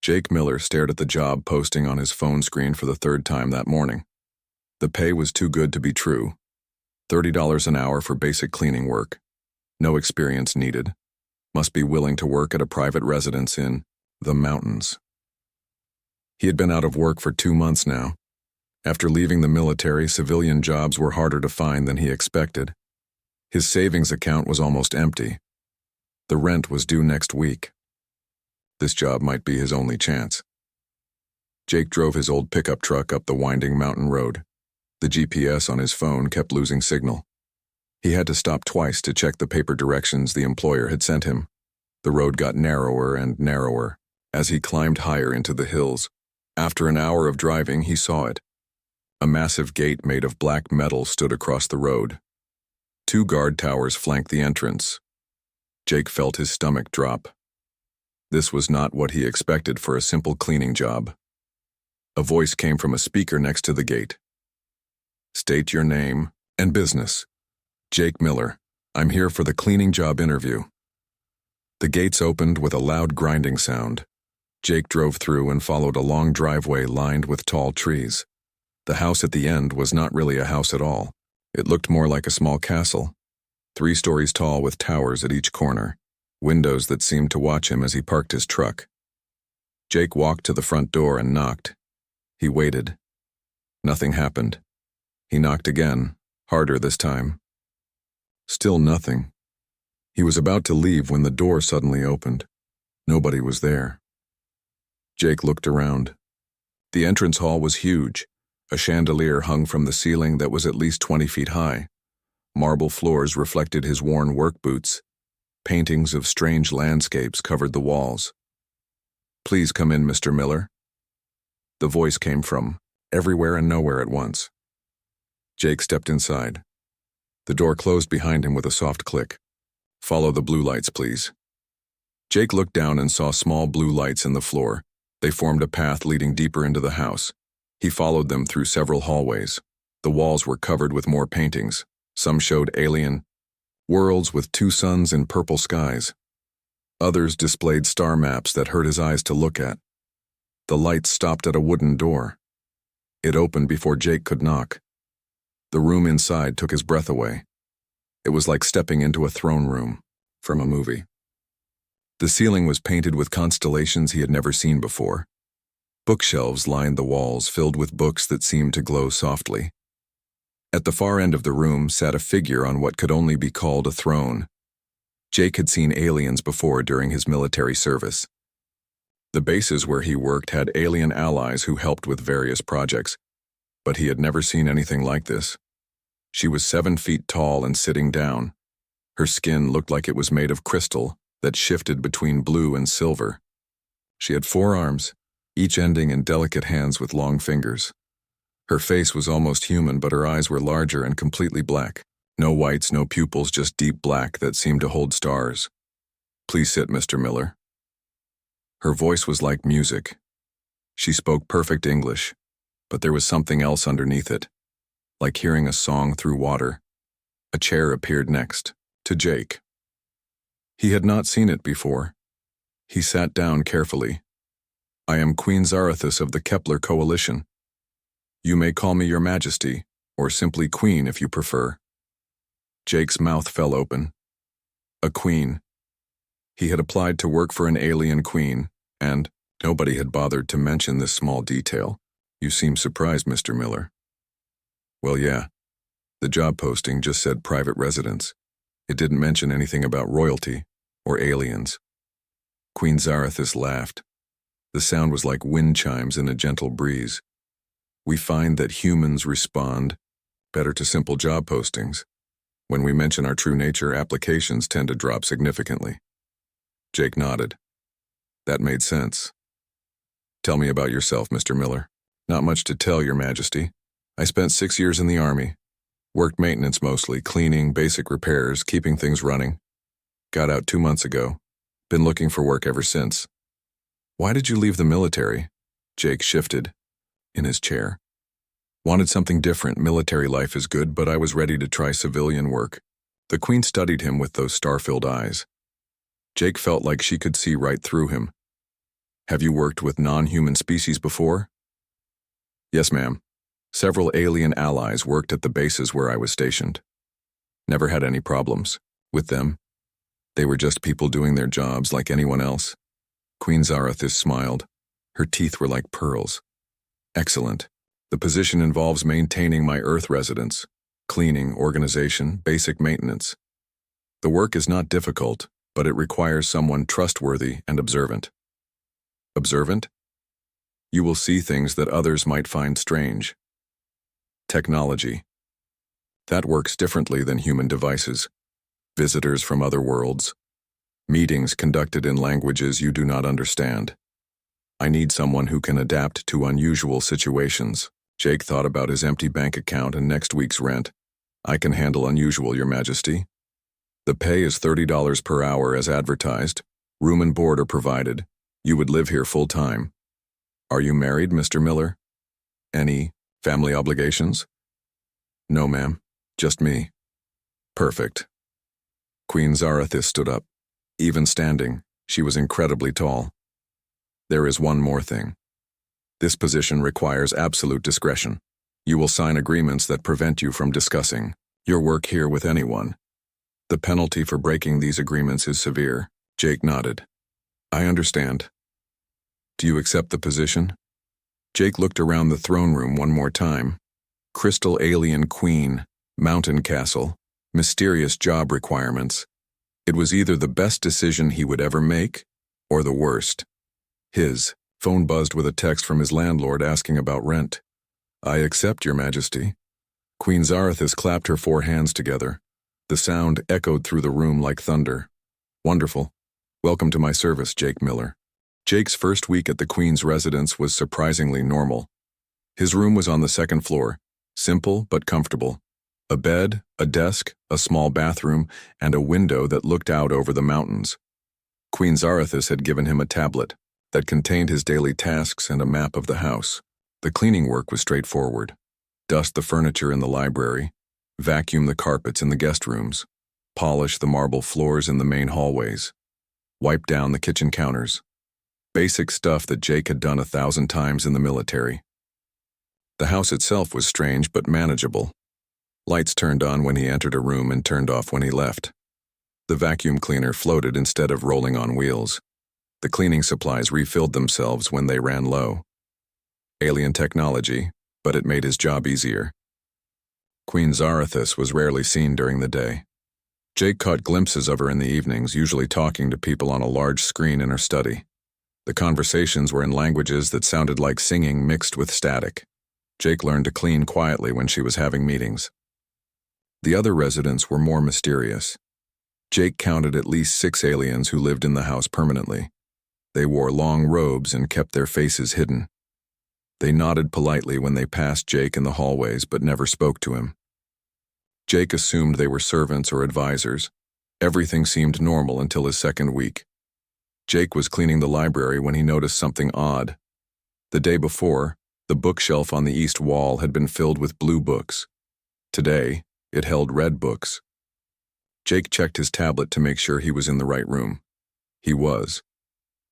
Jake Miller stared at the job posting on his phone screen for the third time that morning. The pay was too good to be true. $30 an hour for basic cleaning work. No experience needed. Must be willing to work at a private residence in the mountains. He had been out of work for 2 months now. After leaving the military, civilian jobs were harder to find than he expected. His savings account was almost empty. The rent was due next week. This job might be his only chance. Jake drove his old pickup truck up the winding mountain road. The GPS on his phone kept losing signal. He had to stop twice to check the paper directions the employer had sent him. The road got narrower and narrower as he climbed higher into the hills. After an hour of driving, he saw it. A massive gate made of black metal stood across the road. 2 guard towers flanked the entrance. Jake felt his stomach drop. This was not what he expected for a simple cleaning job. A voice came from a speaker next to the gate. "State your name and business." "Jake Miller. I'm here for the cleaning job interview." The gates opened with a loud grinding sound. Jake drove through and followed a long driveway lined with tall trees. The house at the end was not really a house at all. It looked more like a small castle, 3 stories tall with towers at each corner, windows that seemed to watch him as he parked his truck. Jake walked to the front door and knocked. He waited. Nothing happened. He knocked again, harder this time. Still nothing. He was about to leave when the door suddenly opened. Nobody was there. Jake looked around. The entrance hall was huge. A chandelier hung from the ceiling that was at least 20 feet high. Marble floors reflected his worn work boots. Paintings of strange landscapes covered the walls. "Please come in, Mr. Miller." The voice came from everywhere and nowhere at once. Jake stepped inside. The door closed behind him with a soft click. "Follow the blue lights, please." Jake looked down and saw small blue lights in the floor. They formed a path leading deeper into the house. He followed them through several hallways. The walls were covered with more paintings. Some showed alien worlds with 2 suns in purple skies. Others displayed star maps that hurt his eyes to look at. The lights stopped at a wooden door. It opened before Jake could knock. The room inside took his breath away. It was like stepping into a throne room from a movie. The ceiling was painted with constellations he had never seen before. Bookshelves lined the walls, filled with books that seemed to glow softly. At the far end of the room sat a figure on what could only be called a throne. Jake had seen aliens before during his military service. The bases where he worked had alien allies who helped with various projects, but he had never seen anything like this. She was 7 feet tall and sitting down. Her skin looked like it was made of crystal that shifted between blue and silver. She had 4 arms, each ending in delicate hands with long fingers. Her face was almost human, but her eyes were larger and completely black. No whites, no pupils, just deep black that seemed to hold stars. "Please sit, Mr. Miller." Her voice was like music. She spoke perfect English, but there was something else underneath it, like hearing a song through water. A chair appeared next, to Jake. He had not seen it before. He sat down carefully. "I am Queen Zarathus of the Kepler Coalition. You may call me Your Majesty, or simply Queen if you prefer." Jake's mouth fell open. A queen. He had applied to work for an alien queen, and nobody had bothered to mention this small detail. "You seem surprised, Mr. Miller." "Well, yeah. The job posting just said private residence. It didn't mention anything about royalty or aliens." Queen Zarathus laughed. The sound was like wind chimes in a gentle breeze. "We find that humans respond better to simple job postings. When we mention our true nature, applications tend to drop significantly." Jake nodded. That made sense. "Tell me about yourself, Mr. Miller." "Not much to tell, Your Majesty. I spent 6 years in the Army. Worked maintenance mostly, cleaning, basic repairs, keeping things running. Got out 2 months ago. Been looking for work ever since." "Why did you leave the military?" Jake shifted in his chair. "Wanted something different. Military life is good, but I was ready to try civilian work." The Queen studied him with those star-filled eyes. Jake felt like she could see right through him. Have you worked with non-human species before? Yes, ma'am. Several alien allies worked at the bases where I was stationed. Never had any problems with them. They were just people doing their jobs like anyone else. Queen Zarathis smiled. Her teeth were like pearls. Excellent. The position involves maintaining my Earth residence, cleaning, organization, basic maintenance. The work is not difficult, but it requires someone trustworthy and observant. Observant? You will see things that others might find strange. Technology. That works differently than human devices. Visitors from other worlds. Meetings conducted in languages you do not understand. I need someone who can adapt to unusual situations. Jake thought about his empty bank account and next week's rent. I can handle unusual, Your Majesty. The pay is $30 per hour as advertised. Room and board are provided. You would live here full time. Are you married, Mr. Miller? Any family obligations? No, ma'am. Just me. Perfect. Queen Zarathis stood up. Even standing, she was incredibly tall. There is one more thing. This position requires absolute discretion. You will sign agreements that prevent you from discussing your work here with anyone. The penalty for breaking these agreements is severe. Jake nodded. I understand. Do you accept the position? Jake looked around the throne room one more time. Crystal alien queen, mountain castle, mysterious job requirements. It was either the best decision he would ever make, or the worst. His phone buzzed with a text from his landlord asking about rent. I accept, Your Majesty. Queen Zarathis clapped her 4 hands together. The sound echoed through the room like thunder. Wonderful. Welcome to my service, Jake Miller. Jake's first week at the Queen's residence was surprisingly normal. His room was on the 2nd floor, simple but comfortable. A bed, a desk, a small bathroom, and a window that looked out over the mountains. Queen Zarathis had given him a tablet that contained his daily tasks and a map of the house. The cleaning work was straightforward. Dust the furniture in the library, vacuum the carpets in the guest rooms, polish the marble floors in the main hallways, wipe down the kitchen counters. Basic stuff that Jake had done 1,000 times in the military. The house itself was strange but manageable. Lights turned on when he entered a room and turned off when he left. The vacuum cleaner floated instead of rolling on wheels. The cleaning supplies refilled themselves when they ran low. Alien technology, but it made his job easier. Queen Zarathis was rarely seen during the day. Jake caught glimpses of her in the evenings, usually talking to people on a large screen in her study. The conversations were in languages that sounded like singing mixed with static. Jake learned to clean quietly when she was having meetings. The other residents were more mysterious. Jake counted at least 6 aliens who lived in the house permanently. They wore long robes and kept their faces hidden. They nodded politely when they passed Jake in the hallways but never spoke to him. Jake assumed they were servants or advisors. Everything seemed normal until his 2nd week. Jake was cleaning the library when he noticed something odd. The day before, the bookshelf on the east wall had been filled with blue books. Today, it held red books. Jake checked his tablet to make sure he was in the right room. He was.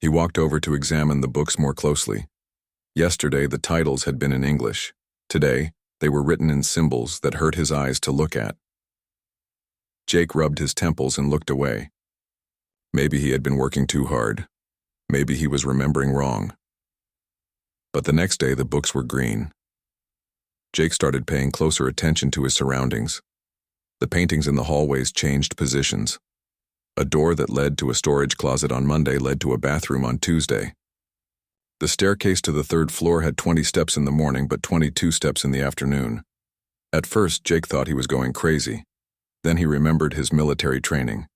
He walked over to examine the books more closely. Yesterday, the titles had been in English. Today, they were written in symbols that hurt his eyes to look at. Jake rubbed his temples and looked away. Maybe he had been working too hard. Maybe he was remembering wrong. But the next day, the books were green. Jake started paying closer attention to his surroundings. The paintings in the hallways changed positions. A door that led to a storage closet on Monday led to a bathroom on Tuesday. The staircase to the 3rd floor had 20 steps in the morning but 22 steps in the afternoon. At first, Jake thought he was going crazy. Then he remembered his military training.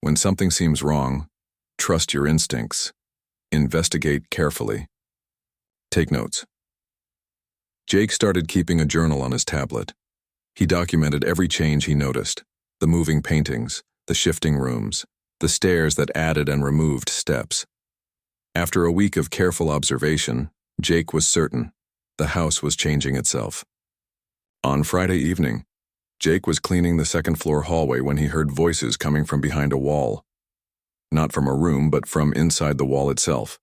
When something seems wrong, trust your instincts. Investigate carefully. Take notes. Jake started keeping a journal on his tablet. He documented every change he noticed, the moving paintings, the shifting rooms, the stairs that added and removed steps. After a week of careful observation, Jake was certain the house was changing itself. On Friday evening, Jake was cleaning the 2nd floor hallway when he heard voices coming from behind a wall. Not from a room, but from inside the wall itself.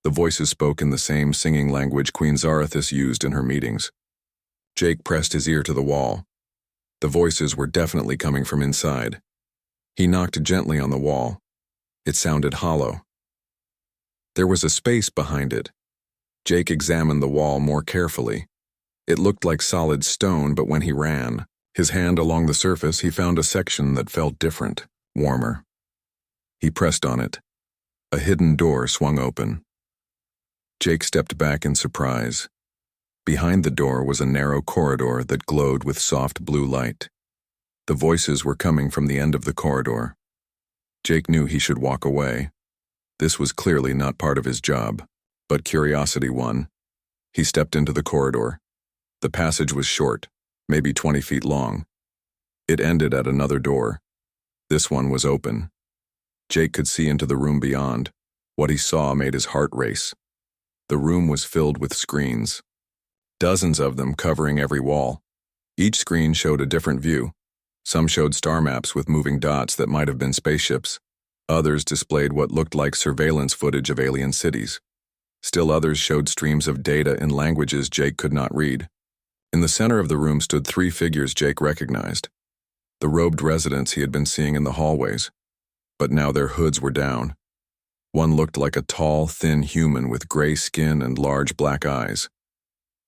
The voices spoke in the same singing language Queen Zarathis used in her meetings. Jake pressed his ear to the wall. The voices were definitely coming from inside. He knocked gently on the wall. It sounded hollow. There was a space behind it. Jake examined the wall more carefully. It looked like solid stone, but when he ran his hand along the surface, he found a section that felt different, warmer. He pressed on it. A hidden door swung open. Jake stepped back in surprise. Behind the door was a narrow corridor that glowed with soft blue light. The voices were coming from the end of the corridor. Jake knew he should walk away. This was clearly not part of his job, but curiosity won. He stepped into the corridor. The passage was short, maybe 20 feet long. It ended at another door. This one was open. Jake could see into the room beyond. What he saw made his heart race. The room was filled with screens. Dozens of them covering every wall. Each screen showed a different view. Some showed star maps with moving dots that might have been spaceships. Others displayed what looked like surveillance footage of alien cities. Still others showed streams of data in languages Jake could not read. In the center of the room stood 3 figures Jake recognized. The robed residents he had been seeing in the hallways. But now their hoods were down. One looked like a tall, thin human with gray skin and large black eyes.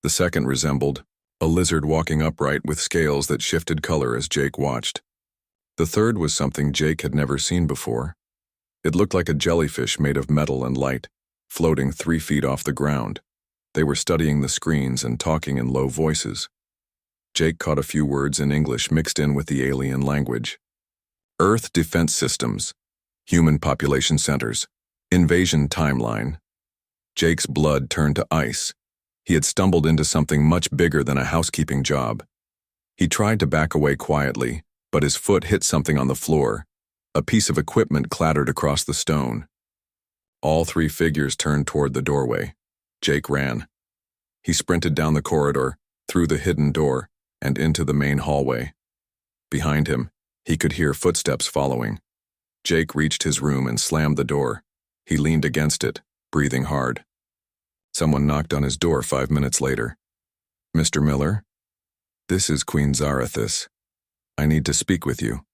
The second resembled a lizard walking upright with scales that shifted color as Jake watched. The third was something Jake had never seen before. It looked like a jellyfish made of metal and light, floating 3 feet off the ground. They were studying the screens and talking in low voices. Jake caught a few words in English mixed in with the alien language. Earth defense systems, human population centers, invasion timeline. Jake's blood turned to ice. He had stumbled into something much bigger than a housekeeping job. He tried to back away quietly, but his foot hit something on the floor. A piece of equipment clattered across the stone. All 3 figures turned toward the doorway. Jake ran. He sprinted down the corridor, through the hidden door, and into the main hallway. Behind him, he could hear footsteps following. Jake reached his room and slammed the door. He leaned against it, breathing hard. Someone knocked on his door 5 minutes later. Mr. Miller? This is Queen Zarathis. I need to speak with you.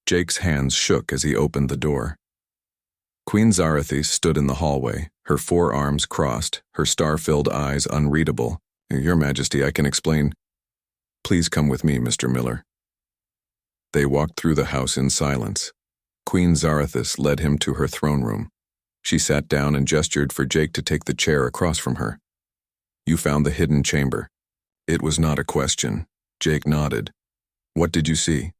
Jake's hands shook as he opened the door. Queen Zarathis stood in the hallway, her 4 arms crossed, her star-filled eyes unreadable. Your Majesty, I can explain. Please come with me, Mr. Miller. They walked through the house in silence. Queen Zarathis led him to her throne room. She sat down and gestured for Jake to take the chair across from her. You found the hidden chamber. It was not a question. Jake nodded. What did you see?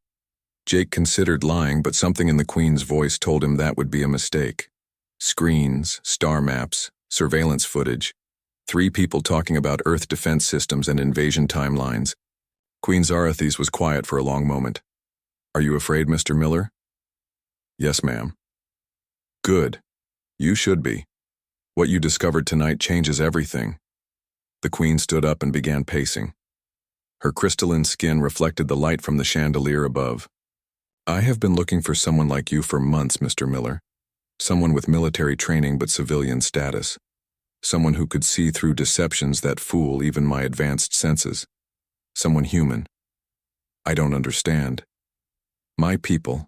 Jake considered lying, but something in the Queen's voice told him that would be a mistake. Screens, star maps, surveillance footage. 3 people talking about Earth defense systems and invasion timelines. Queen Zarathis was quiet for a long moment. Are you afraid, Mr. Miller? Yes, ma'am. Good. You should be. What you discovered tonight changes everything. The Queen stood up and began pacing. Her crystalline skin reflected the light from the chandelier above. I have been looking for someone like you for months, Mr. Miller. Someone with military training but civilian status. Someone who could see through deceptions that fool even my advanced senses. Someone human. I don't understand. My people,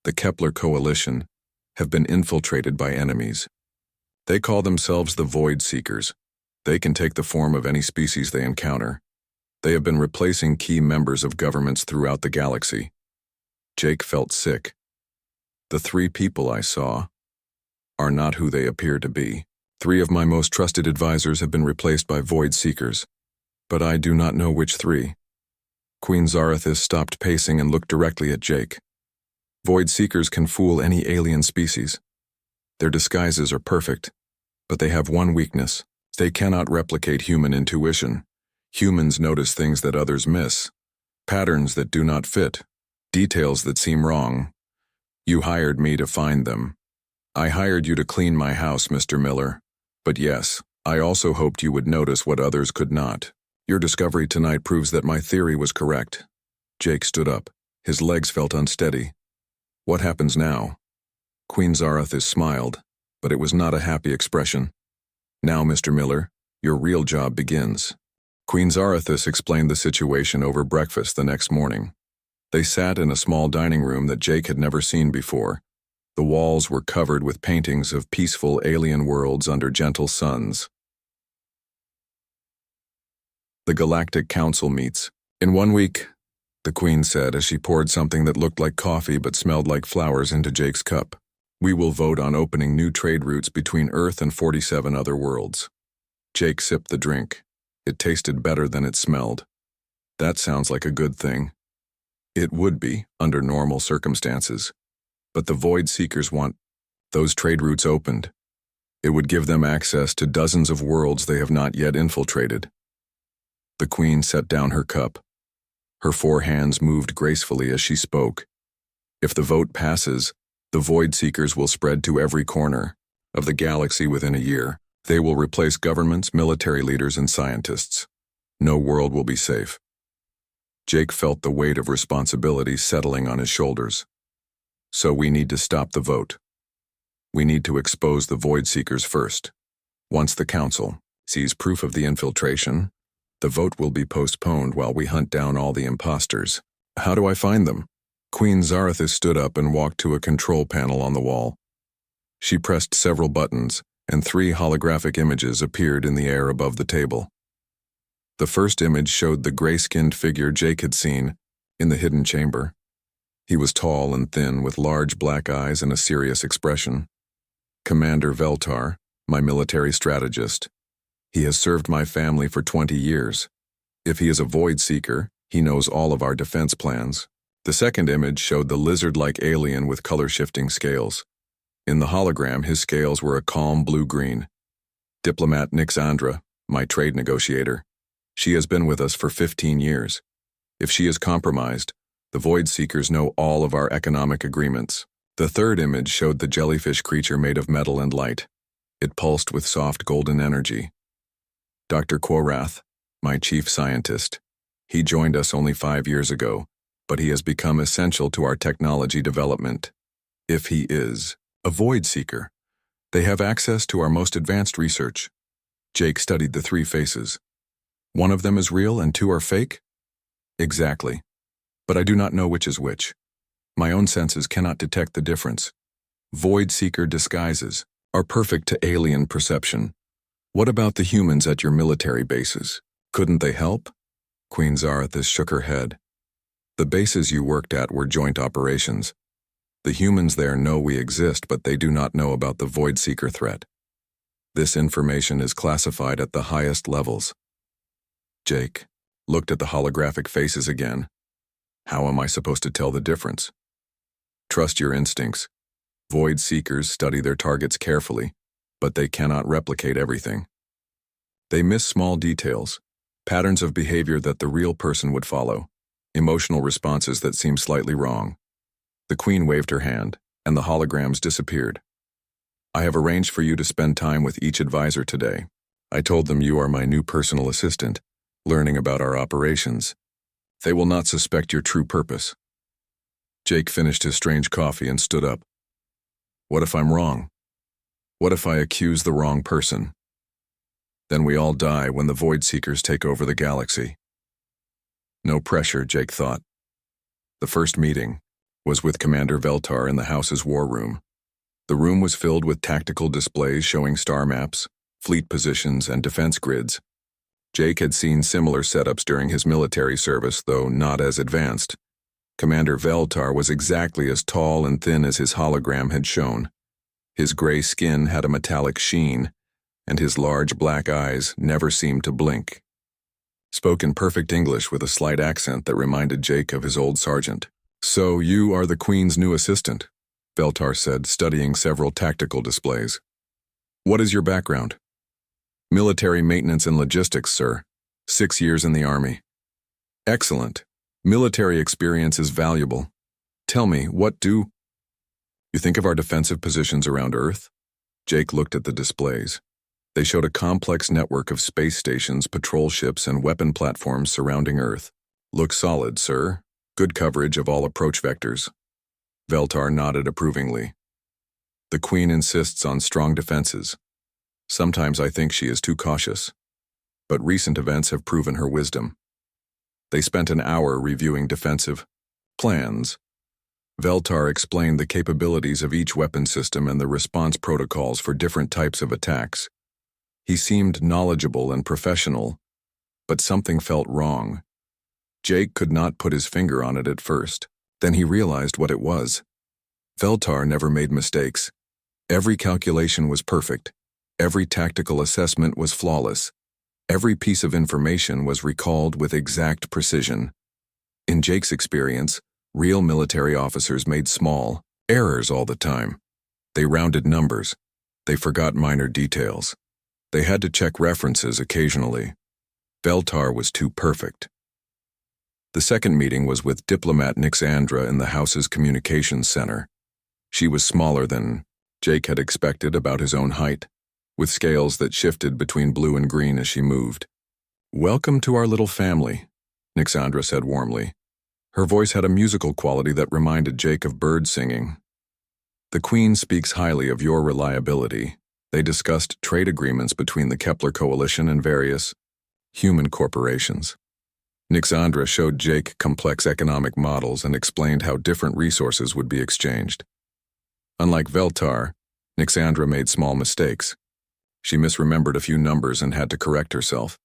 the Kepler Coalition, have been infiltrated by enemies. They call themselves the Void Seekers. They can take the form of any species they encounter. They have been replacing key members of governments throughout the galaxy. Jake felt sick. The 3 people I saw are not who they appear to be. 3 of my most trusted advisors have been replaced by Void Seekers, but I do not know which 3. Queen Zarathis stopped pacing and looked directly at Jake. Void Seekers can fool any alien species. Their disguises are perfect, but they have one weakness. They cannot replicate human intuition. Humans notice things that others miss, patterns that do not fit, details that seem wrong. You hired me to find them. I hired you to clean my house, Mr. Miller. But yes, I also hoped you would notice what others could not. Your discovery tonight proves that my theory was correct. Jake stood up. His legs felt unsteady. What happens now? Queen Zarathis smiled. but it was not a happy expression. "Now, Mr. Miller, your real job begins." Queen Zarathus explained the situation over breakfast the next morning. They sat in a small dining room that Jake had never seen before. The walls were covered with paintings of peaceful alien worlds under gentle suns. The Galactic Council meets. "In 1 week," the Queen said as she poured something that looked like coffee but smelled like flowers into Jake's cup. "We will vote on opening new trade routes between Earth and 47 other worlds." Jake sipped the drink. It tasted better than it smelled. That sounds like a good thing. It would be, under normal circumstances. But the Void Seekers want those trade routes opened. It would give them access to dozens of worlds they have not yet infiltrated. The Queen set down her cup. Her 4 hands moved gracefully as she spoke. "If the vote passes, the Void Seekers will spread to every corner of the galaxy within a year. They will replace governments, military leaders, and scientists. No world will be safe." Jake felt the weight of responsibility settling on his shoulders. "So we need to stop the vote. We need to expose the Void Seekers first. Once the Council sees proof of the infiltration, the vote will be postponed while we hunt down all the imposters." "How do I find them?" Queen Zarathus stood up and walked to a control panel on the wall. She pressed several buttons, and 3 holographic images appeared in the air above the table. The first image showed the gray-skinned figure Jake had seen in the hidden chamber. He was tall and thin, with large black eyes and a serious expression. "Commander Veltar, my military strategist. He has served my family for 20 years. If he is a Void Seeker, he knows all of our defense plans." The second image showed the lizard-like alien with color-shifting scales. In the hologram, his scales were a calm blue-green. "Diplomat Nixandra, my trade negotiator. She has been with us for 15 years. If she is compromised, the Void Seekers know all of our economic agreements." The third image showed the jellyfish creature made of metal and light. It pulsed with soft golden energy. "Dr. Quorath, my chief scientist. He joined us only 5 years ago, but he has become essential to our technology development. If he is a Void Seeker, they have access to our most advanced research." Jake studied the 3 faces. "One of them is real and 2 are fake?" "Exactly. But I do not know which is which. My own senses cannot detect the difference. Void Seeker disguises are perfect to alien perception. What about the humans at your military bases? Couldn't they help?" Queen Zarathus shook her head. "The bases you worked at were joint operations. The humans there know we exist, but they do not know about the Void Seeker threat. This information is classified at the highest levels." Jake looked at the holographic faces again. "How am I supposed to tell the difference?" "Trust your instincts. Void Seekers study their targets carefully, but they cannot replicate everything. They miss small details, patterns of behavior that the real person would follow, emotional responses that seem slightly wrong." The Queen waved her hand, and the holograms disappeared. "I have arranged for you to spend time with each advisor today. I told them you are my new personal assistant, learning about our operations. They will not suspect your true purpose." Jake finished his strange coffee and stood up. "What if I'm wrong? What if I accuse the wrong person? Then we all die when the Void Seekers take over the galaxy." No pressure, Jake thought. The first meeting was with Commander Veltar in the house's war room. The room was filled with tactical displays showing star maps, fleet positions, and defense grids. Jake had seen similar setups during his military service, though not as advanced. Commander Veltar was exactly as tall and thin as his hologram had shown. His gray skin had a metallic sheen, and his large black eyes never seemed to blink. Spoke in perfect English with a slight accent that reminded Jake of his old sergeant. "So you are the Queen's new assistant," Veltar said, studying several tactical displays. "What is your background?" "Military maintenance and logistics, sir. 6 years in the Army." "Excellent. Military experience is valuable. Tell me, what do you think of our defensive positions around Earth?" Jake looked at the displays. They showed a complex network of space stations, patrol ships, and weapon platforms surrounding Earth. "Looks solid, sir. Good coverage of all approach vectors." Veltar nodded approvingly. The Queen insists on strong defenses. Sometimes I think she is too cautious, but recent events have proven her wisdom. They spent an hour reviewing defensive plans. Veltar explained the capabilities of each weapon system and the response protocols for different types of attacks. He seemed knowledgeable and professional, but something felt wrong. Jake could not put his finger on it at first. Then he realized what it was. Veltar never made mistakes. Every calculation was perfect. Every tactical assessment was flawless. Every piece of information was recalled with exact precision. In Jake's experience, real military officers made small errors all the time. They rounded numbers. They forgot minor details. They had to check references occasionally. Veltar was too perfect. The second meeting was with diplomat Nixandra in the house's communications center. She was smaller than Jake had expected about his own height, with scales that shifted between blue and green as she moved. "Welcome to our little family," Nixandra said warmly. Her voice had a musical quality that reminded Jake of birds singing. "The Queen speaks highly of your reliability." They discussed trade agreements between the Kepler Coalition and various human corporations. Nixandra showed Jake complex economic models and explained how different resources would be exchanged. Unlike Veltar, Nixandra made small mistakes. She misremembered a few numbers and had to correct herself.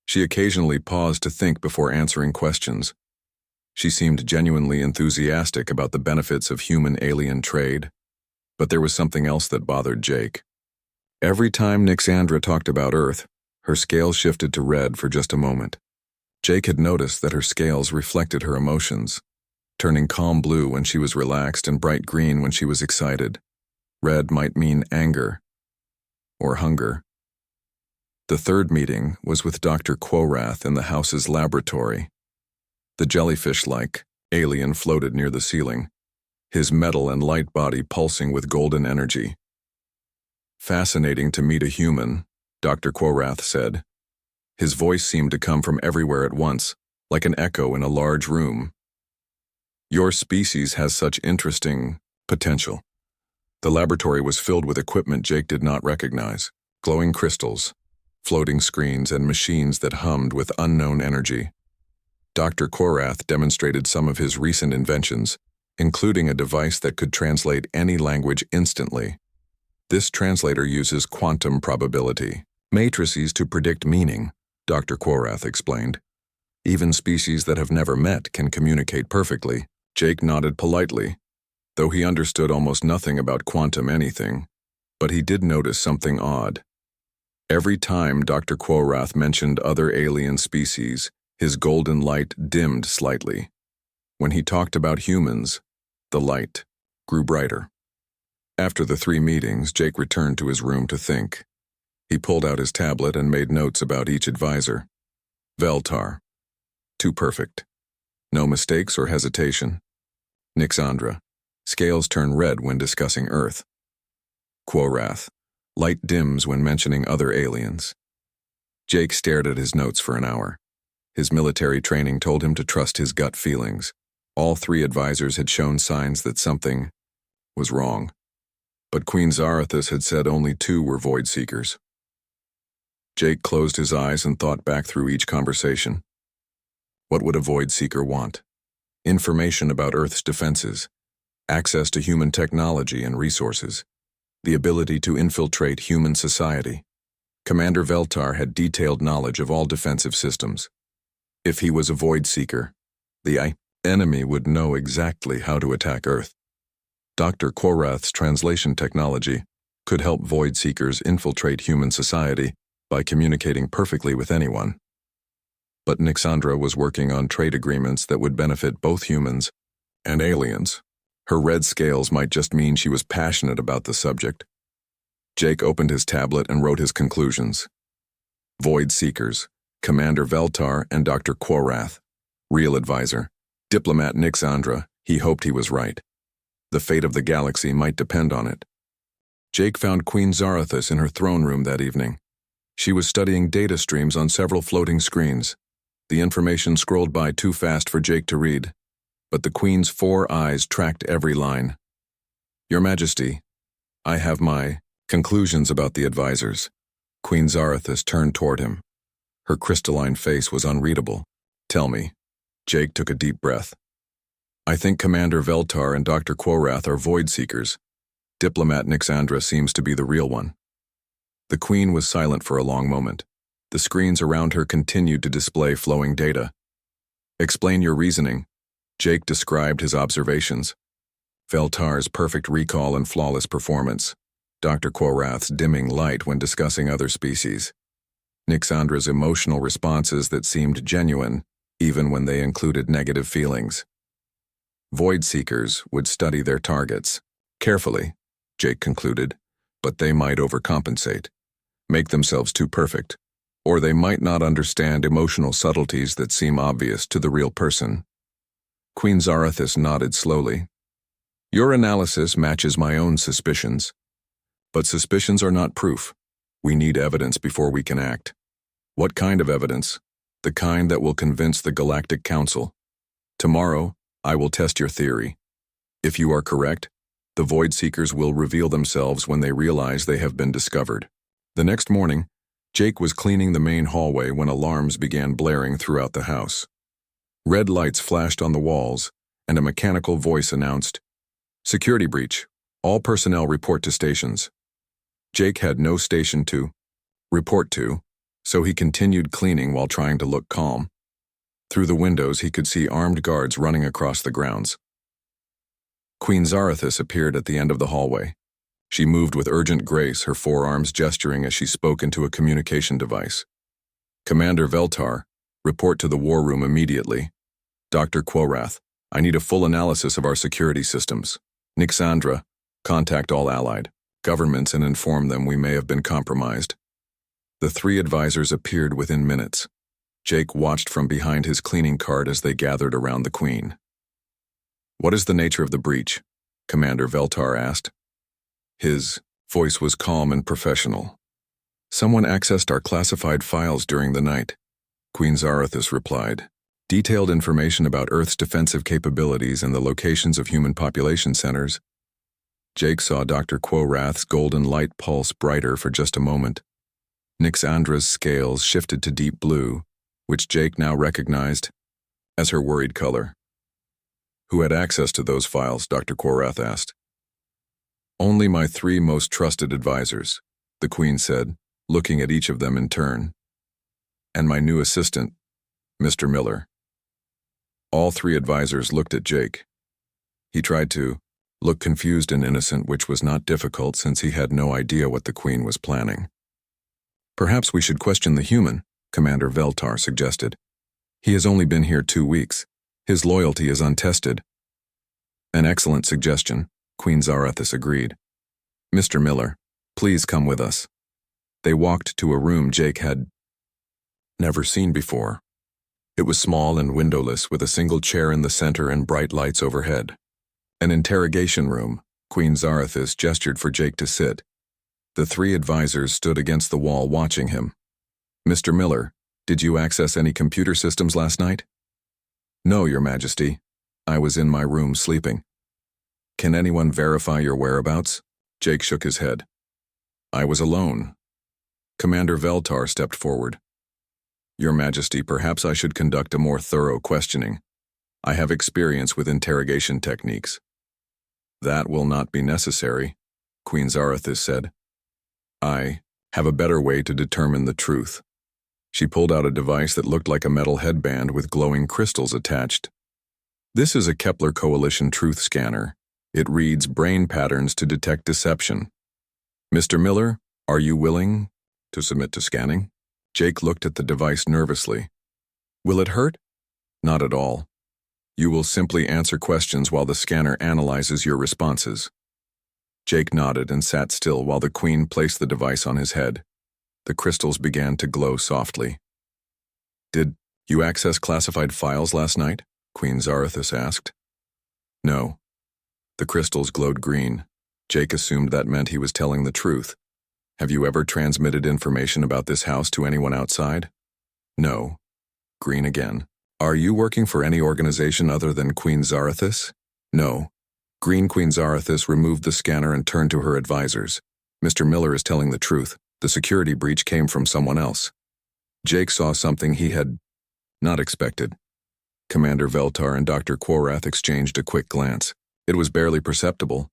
She occasionally paused to think before answering questions. She seemed genuinely enthusiastic about the benefits of human-alien trade, but there was something else that bothered Jake. Every time Nixandra talked about Earth, her scales shifted to red for just a moment. Jake had noticed that her scales reflected her emotions, turning calm blue when she was relaxed and bright green when she was excited. Red might mean anger or hunger. The third meeting was with Dr. Quorath in the house's laboratory. The jellyfish-like alien floated near the ceiling, his metal and light body pulsing with golden energy. "Fascinating to meet a human," Dr. Quorath said. His voice seemed to come from everywhere at once, like an echo in a large room. "Your species has such interesting potential." The laboratory was filled with equipment Jake did not recognize: glowing crystals, floating screens, and machines that hummed with unknown energy. Dr. Quorath demonstrated some of his recent inventions, including a device that could translate any language instantly. This translator uses quantum probability matrices to predict meaning, Dr. Quorath explained. Even species that have never met can communicate perfectly. Jake nodded politely, though he understood almost nothing about quantum anything, but he did notice something odd. Every time Dr. Quorath mentioned other alien species, his golden light dimmed slightly. When he talked about humans, the light grew brighter. After the 3 meetings, Jake returned to his room to think. He pulled out his tablet and made notes about each advisor. Veltar, too perfect. No mistakes or hesitation. Nixandra, scales turn red when discussing Earth. Quorath, light dims when mentioning other aliens. Jake stared at his notes for an hour. His military training told him to trust his gut feelings. All 3 advisors had shown signs that something was wrong, but Queen Zarathus had said only 2 were void seekers. Jake closed his eyes and thought back through each conversation. What would a void seeker want? Information about Earth's defenses, access to human technology and resources, the ability to infiltrate human society. Commander Veltar had detailed knowledge of all defensive systems. If he was a void seeker, the enemy would know exactly how to attack Earth. Dr. Quorath's translation technology could help void seekers infiltrate human society by communicating perfectly with anyone. But Nixandra was working on trade agreements that would benefit both humans and aliens. Her red scales might just mean she was passionate about the subject. Jake opened his tablet and wrote his conclusions. Void Seekers, Commander Veltar and Dr. Quorath. Real advisor, diplomat Nixandra. He hoped he was right. The fate of the galaxy might depend on it. Jake found Queen Zarathus in her throne room that evening. She was studying data streams on several floating screens. The information scrolled by too fast for Jake to read, but the Queen's 4 eyes tracked every line. "Your Majesty, I have my conclusions about the advisors. Queen Zarathus turned toward him. Her crystalline face was unreadable. Tell me. Jake took a deep breath. I think Commander Veltar and Dr. Quorath are void seekers. Diplomat Nixandra seems to be the real one. The Queen was silent for a long moment. The screens around her continued to display flowing data. Explain your reasoning. Jake described his observations. Veltar's perfect recall and flawless performance. Dr. Quorath's dimming light when discussing other species. Nixandra's emotional responses that seemed genuine, even when they included negative feelings. Void seekers would study their targets carefully, Jake concluded, but they might overcompensate, make themselves too perfect, or they might not understand emotional subtleties that seem obvious to the real person. Queen Zarathus nodded slowly. Your analysis matches my own suspicions. But suspicions are not proof. We need evidence before we can act. What kind of evidence? The kind that will convince the Galactic Council. Tomorrow, I will test your theory. If you are correct, the Void Seekers will reveal themselves when they realize they have been discovered. The next morning, Jake was cleaning the main hallway when alarms began blaring throughout the house. Red lights flashed on the walls, and a mechanical voice announced, Security breach. All personnel report to stations. Jake had no station to report to, so he continued cleaning while trying to look calm. Through the windows, he could see armed guards running across the grounds. Queen Zarathus appeared at the end of the hallway. She moved with urgent grace, her forearms gesturing as she spoke into a communication device. Commander Veltar, report to the war room immediately. Dr. Quorath, I need a full analysis of our security systems. Nixandra, contact all allied governments and inform them we may have been compromised. The three advisors appeared within minutes. Jake watched from behind his cleaning cart as they gathered around the Queen. What is the nature of the breach? Commander Veltar asked. His voice was calm and professional. Someone accessed our classified files during the night, Queen Zarathus replied. Detailed information about Earth's defensive capabilities and the locations of human population centers. Jake saw Dr. Quorath's golden light pulse brighter for just a moment. Nixandra's scales shifted to deep blue, which Jake now recognized as her worried color. Who had access to those files? Dr. Quorath asked. Only my three most trusted advisors, the Queen said, looking at each of them in turn. And my new assistant, Mr. Miller. All three advisors looked at Jake. He tried to look confused and innocent, which was not difficult since he had no idea what the Queen was planning. Perhaps we should question the human, Commander Veltar suggested. He has only been here 2 weeks. His loyalty is untested. An excellent suggestion, Queen Zarathus agreed. Mr. Miller, please come with us. They walked to a room Jake had never seen before. It was small and windowless, with a single chair in the center and bright lights overhead. An interrogation room. Queen Zarathus gestured for Jake to sit. The three advisors stood against the wall watching him. Mr. Miller, did you access any computer systems last night? No, Your Majesty. I was in my room sleeping. Can anyone verify your whereabouts? Jake shook his head. I was alone. Commander Veltar stepped forward. Your Majesty, perhaps I should conduct a more thorough questioning. I have experience with interrogation techniques. That will not be necessary, Queen Zarathus said. I have a better way to determine the truth. She pulled out a device that looked like a metal headband with glowing crystals attached. This is a Kepler Coalition truth scanner. It reads brain patterns to detect deception. Mr. Miller, are you willing to submit to scanning? Jake looked at the device nervously. Will it hurt? Not at all. You will simply answer questions while the scanner analyzes your responses. Jake nodded and sat still while the Queen placed the device on his head. The crystals began to glow softly. Did you access classified files last night? Queen Zarathus asked. No. The crystals glowed green. Jake assumed that meant he was telling the truth. Have you ever transmitted information about this house to anyone outside? No. Green again. Are you working for any organization other than Queen Zarathus? No. Green Queen Zarathus removed the scanner and turned to her advisors. Mr. Miller is telling the truth. The security breach came from someone else. Jake saw something he had not expected. Commander Veltar and Dr. Quorath exchanged a quick glance. It was barely perceptible,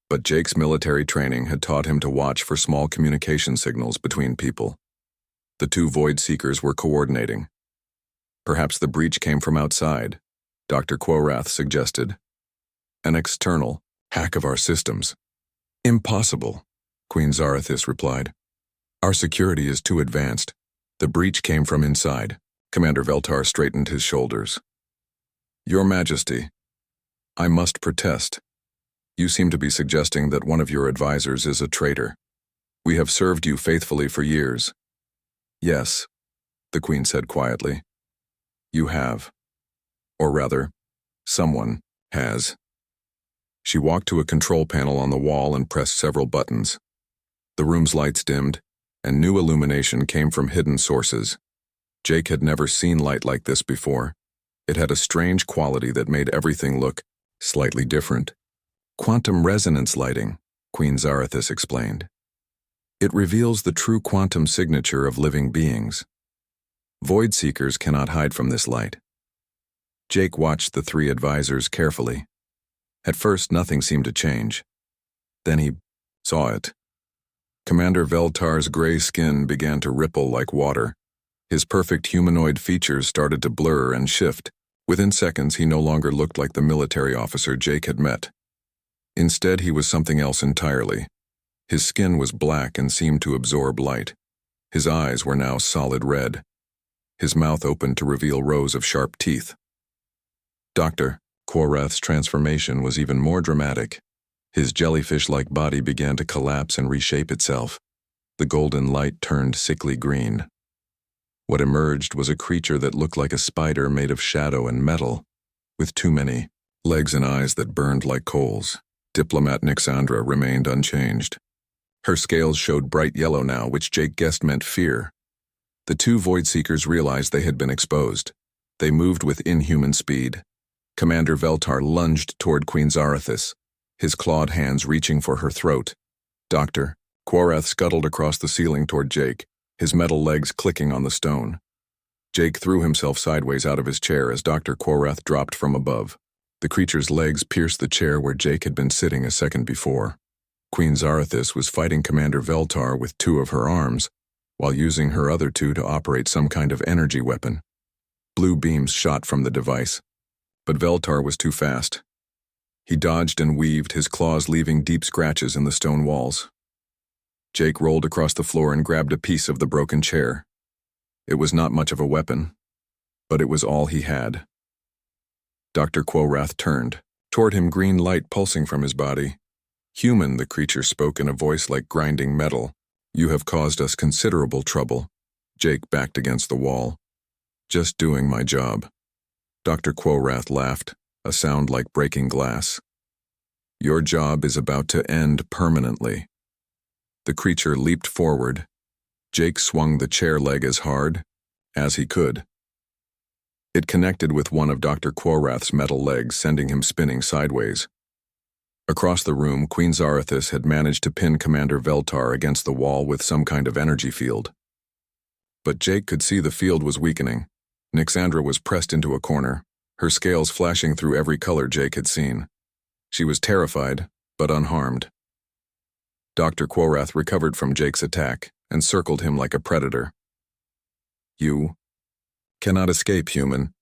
but Jake's military training had taught him to watch for small communication signals between people. The two Void Seekers were coordinating. Perhaps the breach came from outside, Dr. Quorath suggested. An external hack of our systems. Impossible, Queen Zarathus replied. Our security is too advanced. The breach came from inside. Commander Veltar straightened his shoulders. Your Majesty, I must protest. You seem to be suggesting that one of your advisors is a traitor. We have served you faithfully for years. Yes, the Queen said quietly. You have. Or rather, someone has. She walked to a control panel on the wall and pressed several buttons. The room's lights dimmed, and new illumination came from hidden sources. Jake had never seen light like this before. It had a strange quality that made everything look slightly different. Quantum resonance lighting, Queen Zarathus explained. It reveals the true quantum signature of living beings. Void Seekers cannot hide from this light. Jake watched the three advisors carefully. At first, nothing seemed to change. Then he saw it. Commander Veltar's gray skin began to ripple like water. His perfect humanoid features started to blur and shift. Within seconds, he no longer looked like the military officer Jake had met. Instead, he was something else entirely. His skin was black and seemed to absorb light. His eyes were now solid red. His mouth opened to reveal rows of sharp teeth. Dr. Quorath's transformation was even more dramatic. His jellyfish-like body began to collapse and reshape itself. The golden light turned sickly green. What emerged was a creature that looked like a spider made of shadow and metal, with too many legs and eyes that burned like coals. Diplomat Nixandra remained unchanged. Her scales showed bright yellow now, which Jake guessed meant fear. The two Void Seekers realized they had been exposed. They moved with inhuman speed. Commander Veltar lunged toward Queen Zarathus, his clawed hands reaching for her throat. Dr. Quorath scuttled across the ceiling toward Jake, his metal legs clicking on the stone. Jake threw himself sideways out of his chair as Dr. Quorath dropped from above. The creature's legs pierced the chair where Jake had been sitting a second before. Queen Zarathus was fighting Commander Veltar with two of her arms, while using her other two to operate some kind of energy weapon. Blue beams shot from the device, but Veltar was too fast. He dodged and weaved, his claws leaving deep scratches in the stone walls. Jake rolled across the floor and grabbed a piece of the broken chair. It was not much of a weapon, but it was all he had. Dr. Quorath turned. Toward him, green light pulsing from his body. Human, the creature spoke in a voice like grinding metal. You have caused us considerable trouble. Jake backed against the wall. Just doing my job. Dr. Quorath laughed, a sound like breaking glass. Your job is about to end permanently. The creature leaped forward. Jake swung the chair leg as hard as he could. It connected with one of Dr. Quorath's metal legs, sending him spinning sideways. Across the room, Queen Zarathus had managed to pin Commander Veltar against the wall with some kind of energy field. But Jake could see the field was weakening. Nixandra was pressed into a corner, her scales flashing through every color Jake had seen. She was terrified, but unharmed. Dr. Quorath recovered from Jake's attack and circled him like a predator. You cannot escape, human.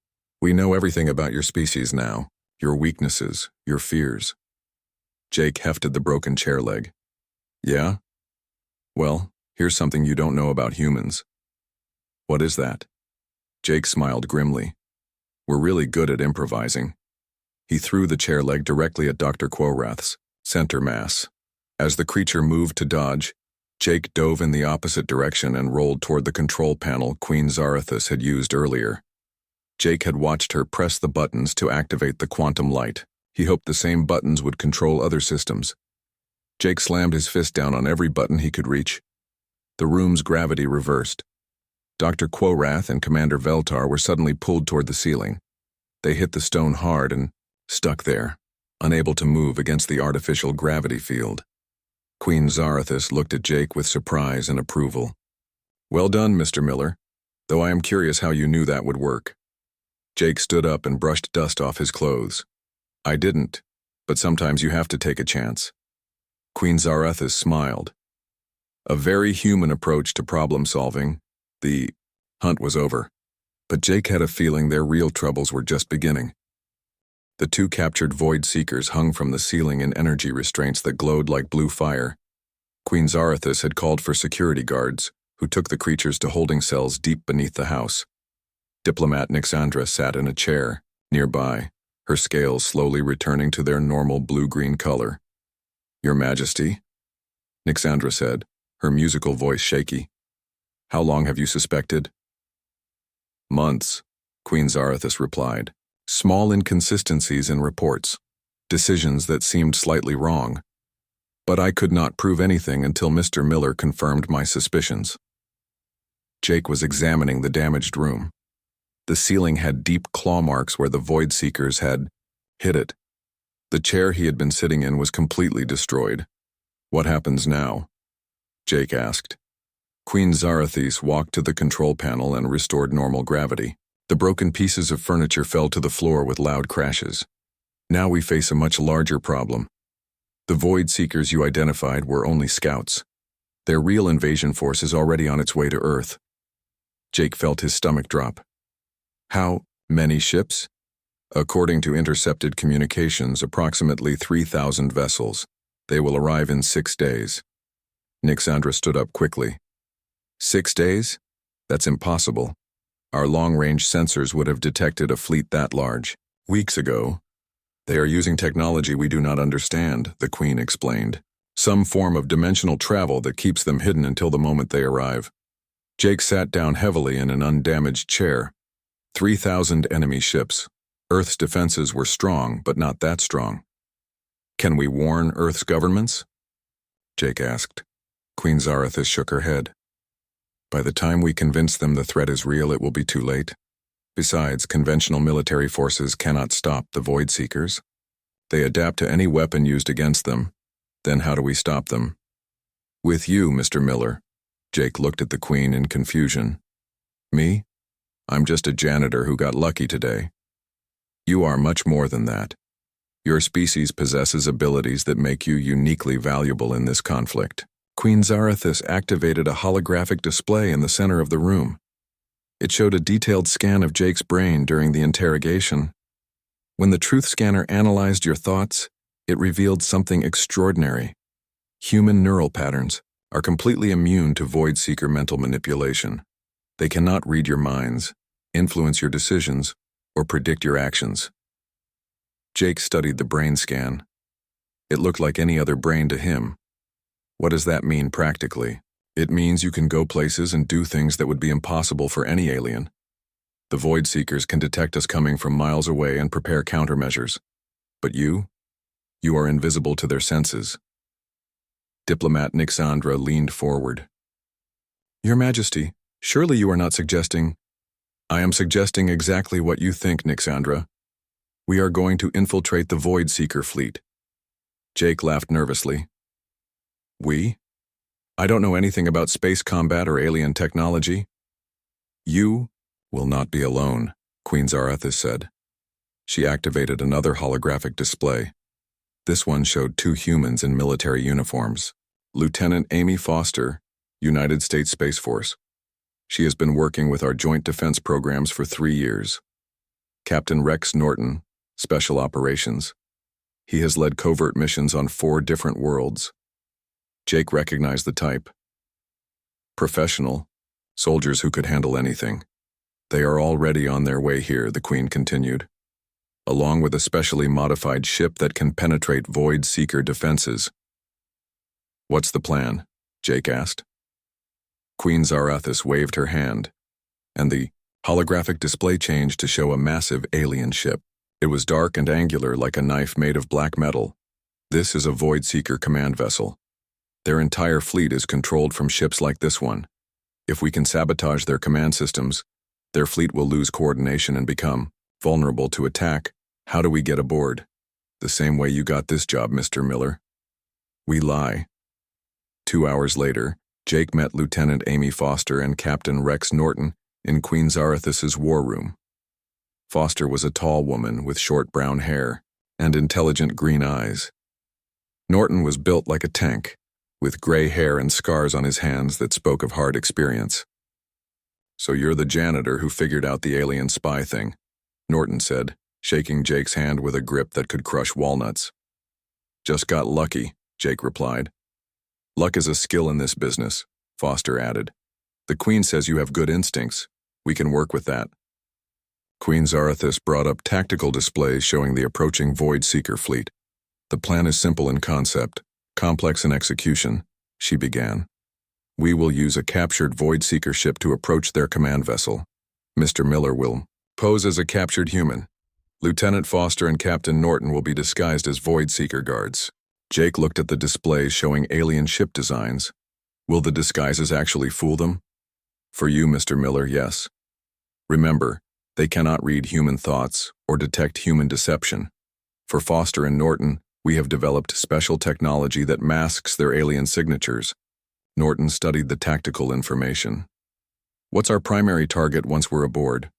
We know everything about your species now, your weaknesses, your fears. Jake hefted the broken chair leg. Yeah? Well, here's something you don't know about humans. What is that? Jake smiled grimly. We're really good at improvising. He threw the chair leg directly at Dr. Quorath's center mass. As the creature moved to dodge, Jake dove in the opposite direction and rolled toward the control panel Queen Zarathus had used earlier. Jake had watched her press the buttons to activate the quantum light. He hoped the same buttons would control other systems. Jake slammed his fist down on every button he could reach. The room's gravity reversed. Dr. Quorath and Commander Veltar were suddenly pulled toward the ceiling. They hit the stone hard and stuck there. unable to move against the artificial gravity field. Queen Zarathus looked at Jake with surprise and approval. "Well done, Mr. Miller, though I am curious how you knew that would work." Jake stood up and brushed dust off his clothes. "I didn't, but sometimes you have to take a chance." Queen Zarathus smiled. A very human approach to problem solving. The hunt was over, but Jake had a feeling their real troubles were just beginning. The two captured Void Seekers hung from the ceiling in energy restraints that glowed like blue fire. Queen Zarathus had called for security guards, who took the creatures to holding cells deep beneath the house. Diplomat Nixandra sat in a chair, nearby, her scales slowly returning to their normal blue-green color. "Your Majesty," Nixandra said, her musical voice shaky. "How long have you suspected?" "Months," Queen Zarathus replied. "Small inconsistencies in reports, decisions that seemed slightly wrong. But I could not prove anything until Mr. Miller confirmed my suspicions." Jake was examining the damaged room. The ceiling had deep claw marks where the Void Seekers had hit it. The chair he had been sitting in was completely destroyed. "What happens now?" Jake asked. Queen Zarathus walked to the control panel and restored normal gravity. The broken pieces of furniture fell to the floor with loud crashes. "Now we face a much larger problem. The Void Seekers you identified were only scouts. Their real invasion force is already on its way to Earth." Jake felt his stomach drop. "How many ships?" "According to intercepted communications, approximately 3,000 vessels. They will arrive in 6 days. Nixandra stood up quickly. 6 days? That's impossible. Our long-range sensors would have detected a fleet that large weeks ago. They are using technology we do not understand, the Queen explained. Some form of dimensional travel that keeps them hidden until the moment they arrive. Jake sat down heavily in an undamaged chair. 3,000 enemy ships. Earth's defenses were strong, but not that strong. Can we warn Earth's governments? Jake asked. Queen Zarathus shook her head. By the time we convince them the threat is real, it will be too late. Besides, conventional military forces cannot stop the Void Seekers. They adapt to any weapon used against them. Then how do we stop them? With you, Mr. Miller. Jake looked at the Queen in confusion. Me? I'm just a janitor who got lucky today. You are much more than that. Your species possesses abilities that make you uniquely valuable in this conflict. Queen Zarathus activated a holographic display in the center of the room. It showed a detailed scan of Jake's brain during the interrogation. When the truth scanner analyzed your thoughts, it revealed something extraordinary. Human neural patterns are completely immune to Void Seeker mental manipulation. They cannot read your minds, influence your decisions, or predict your actions. Jake studied the brain scan. It looked like any other brain to him. What does that mean practically? It means you can go places and do things that would be impossible for any alien. The Void Seekers can detect us coming from miles away and prepare countermeasures. But you are invisible to their senses. Diplomat Nixandra leaned forward. Your Majesty, surely you are not suggesting... I am suggesting exactly what you think, Nixandra. We are going to infiltrate the Void Seeker fleet. Jake laughed nervously. We? I don't know anything about space combat or alien technology. You will not be alone, Queen Zarathus said. She activated another holographic display. This one showed 2 humans in military uniforms. Lieutenant Amy Foster, United States Space Force. She has been working with our joint defense programs for 3 years. Captain Rex Norton, Special Operations. He has led covert missions on 4 different worlds. Jake recognized the type. Professional, soldiers who could handle anything. They are already on their way here, the Queen continued, along with a specially modified ship that can penetrate Void Seeker defenses. What's the plan? Jake asked. Queen Zarathus waved her hand, and the holographic display changed to show a massive alien ship. It was dark and angular like a knife made of black metal. This is a Void Seeker command vessel. Their entire fleet is controlled from ships like this one. If we can sabotage their command systems, their fleet will lose coordination and become vulnerable to attack. How do we get aboard? The same way you got this job, Mr. Miller. We lie. 2 hours later, Jake met Lieutenant Amy Foster and Captain Rex Norton in Queen Zarethus's war room. Foster was a tall woman with short brown hair and intelligent green eyes. Norton was built like a tank, with gray hair and scars on his hands that spoke of hard experience. "So you're the janitor who figured out the alien spy thing," Norton said, shaking Jake's hand with a grip that could crush walnuts. "Just got lucky," Jake replied. "Luck is a skill in this business," Foster added. "The Queen says you have good instincts. We can work with that." Queen Zarethus brought up tactical displays showing the approaching Void Seeker fleet. "The plan is simple in concept, complex in execution," she began. "We will use a captured Void Seeker ship to approach their command vessel. Mr. Miller will pose as a captured human. Lieutenant Foster and Captain Norton will be disguised as Void Seeker guards." Jake looked at the displays showing alien ship designs. "Will the disguises actually fool them?" "For you, Mr. Miller, yes. Remember, they cannot read human thoughts or detect human deception. For Foster and Norton, we have developed special technology that masks their alien signatures." Norton studied the tactical information. "What's our primary target once we're aboard?"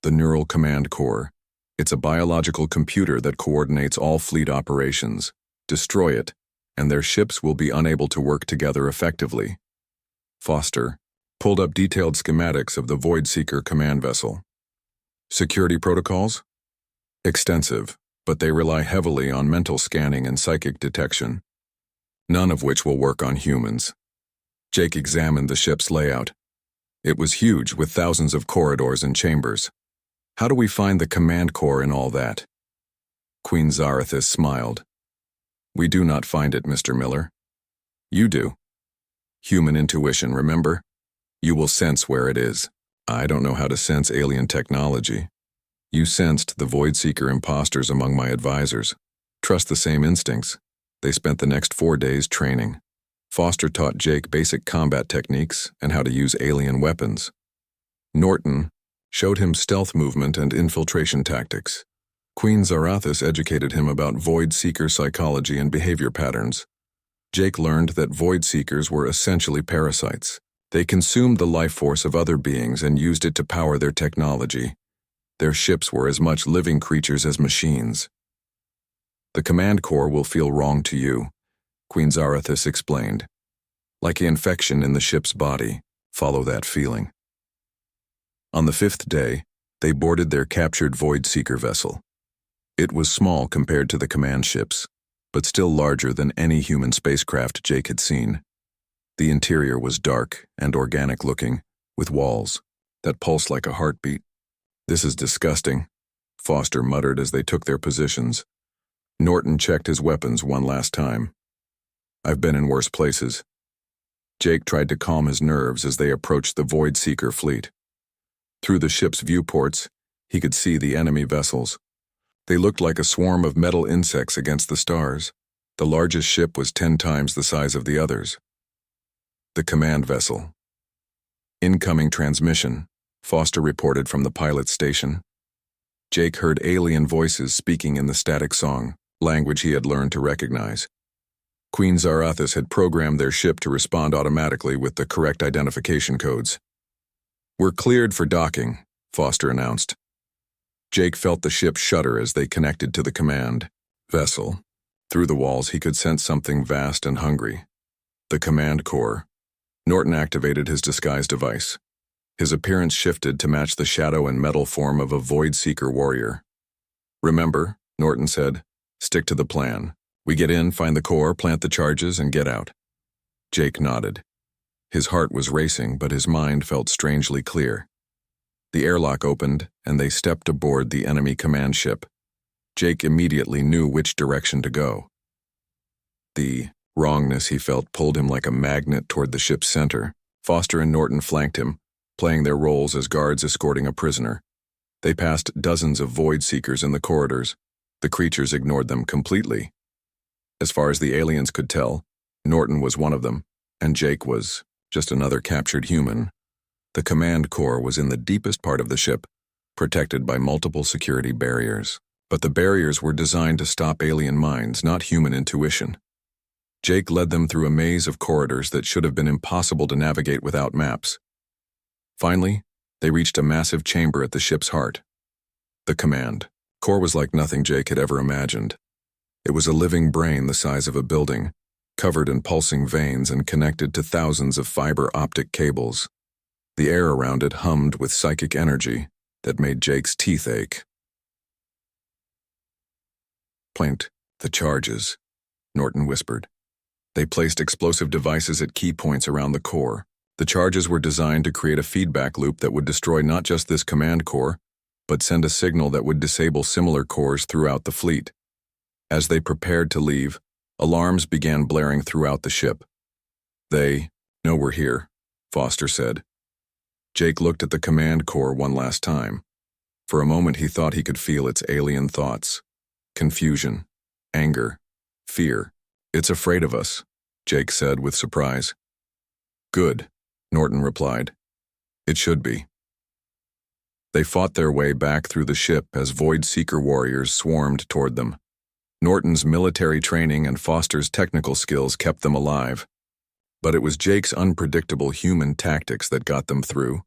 "The Neural Command Core. It's a biological computer that coordinates all fleet operations. Destroy it, and their ships will be unable to work together effectively." Foster pulled up detailed schematics of the Void Seeker command vessel. "Security protocols?" "Extensive, but they rely heavily on mental scanning and psychic detection, none of which will work on humans." Jake examined the ship's layout. It was huge, with thousands of corridors and chambers. "How do we find the command core in all that?" Queen Zarethus smiled. "We do not find it, Mr. Miller. You do. Human intuition, remember? You will sense where it is." "I don't know how to sense alien technology." "You sensed the Void Seeker imposters among my advisors. Trust the same instincts." They spent the next 4 days training. Foster taught Jake basic combat techniques and how to use alien weapons. Norton showed him stealth movement and infiltration tactics. Queen Zarethus educated him about Void Seeker psychology and behavior patterns. Jake learned that Void Seekers were essentially parasites. They consumed the life force of other beings and used it to power their technology. Their ships were as much living creatures as machines. "The command core will feel wrong to you," Queen Zarethus explained. "Like an infection in the ship's body, follow that feeling." On the 5th day, they boarded their captured Void Seeker vessel. It was small compared to the command ships, but still larger than any human spacecraft Jake had seen. The interior was dark and organic-looking, with walls that pulsed like a heartbeat. "This is disgusting," Foster muttered as they took their positions. Norton checked his weapons one last time. "I've been in worse places." Jake tried to calm his nerves as they approached the Void Seeker fleet. Through the ship's viewports, he could see the enemy vessels. They looked like a swarm of metal insects against the stars. The largest ship was 10 times the size of the others. The command vessel. "Incoming transmission," Foster reported from the pilot's station. Jake heard alien voices speaking in the static song, language he had learned to recognize. Queen Zarethus had programmed their ship to respond automatically with the correct identification codes. "We're cleared for docking," Foster announced. Jake felt the ship shudder as they connected to the command vessel. Through the walls, he could sense something vast and hungry. The command core. Norton activated his disguise device. His appearance shifted to match the shadow and metal form of a Void Seeker warrior. "Remember," Norton said, "stick to the plan. We get in, find the core, plant the charges, and get out." Jake nodded. His heart was racing, but his mind felt strangely clear. The airlock opened, and they stepped aboard the enemy command ship. Jake immediately knew which direction to go. The wrongness he felt pulled him like a magnet toward the ship's center. Foster and Norton flanked him, playing their roles as guards escorting a prisoner. They passed dozens of Void Seekers in the corridors. The creatures ignored them completely. As far as the aliens could tell, Norton was one of them, and Jake was just another captured human. The command core was in the deepest part of the ship, protected by multiple security barriers. But the barriers were designed to stop alien minds, not human intuition. Jake led them through a maze of corridors that should have been impossible to navigate without maps. Finally, they reached a massive chamber at the ship's heart. The command core was like nothing Jake had ever imagined. It was a living brain the size of a building, covered in pulsing veins and connected to thousands of fiber optic cables. The air around it hummed with psychic energy that made Jake's teeth ache. "Plaint, the charges," Norton whispered. They placed explosive devices at key points around the core. The charges were designed to create a feedback loop that would destroy not just this command core, but send a signal that would disable similar cores throughout the fleet. As they prepared to leave, alarms began blaring throughout the ship. "They know we're here," Foster said. Jake looked at the command core one last time. For a moment he thought he could feel its alien thoughts. Confusion, anger, fear. "It's afraid of us," Jake said with surprise. "Good," Norton replied. "It should be." They fought their way back through the ship as Void Seeker warriors swarmed toward them. Norton's military training and Foster's technical skills kept them alive. But it was Jake's unpredictable human tactics that got them through.